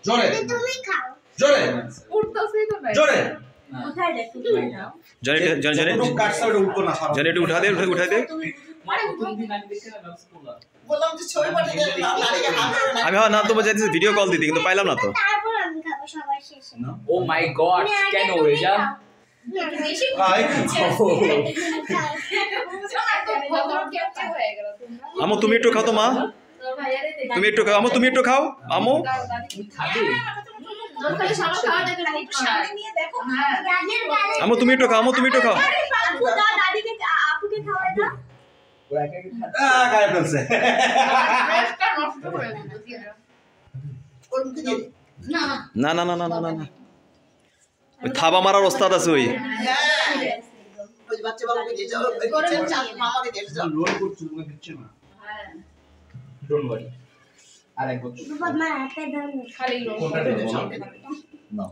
জোরে তুমি খাও জোরে উঠতেছেই তো না জোরে উঠাই দে তুমি খাও জনি একটু কাটছে ওটা উঠবো না সারা জনি একটু উঠা দে বললাম যে ছবি পাঠিয়ে দে নারীকে হাত ধরে না আমি হ্যাঁ নাম তোমার চাইতেছি ভিডিও কল দিতে কিন্তু পাইলাম না তো তারপর আমি খাবো সবার শেষে ও মাই গড কেন রেজা বেশি ভাই আমু তুমি একটু খাও তো মা তুমি একটু খাও আমু তুমি একটু খাও আমু খাবে সামনে নিয়ে দেখো আমু তুমি একটু খাও আমু তুমি একটু খাও আপু দাও দাদিকে আপুকে খাওয়াই দাও ও একা একা খাচ্ছে গায়ে ফেলছে ওর মুখে দিয়ে দে। না না না না না না না ওই থাবা মারার ওস্তাদ আছে ওই হ্যাঁ ওই বাচ্চা বাবুকে দিয়ে যাও মামাকে দিয়ে যাও রোল করছো তোমাকে দিচ্ছে না ডোন্ট ওয়ারি আরেক বছর বাবা মা হাতে দাও খালি কোনটা নেবে সামনে নাও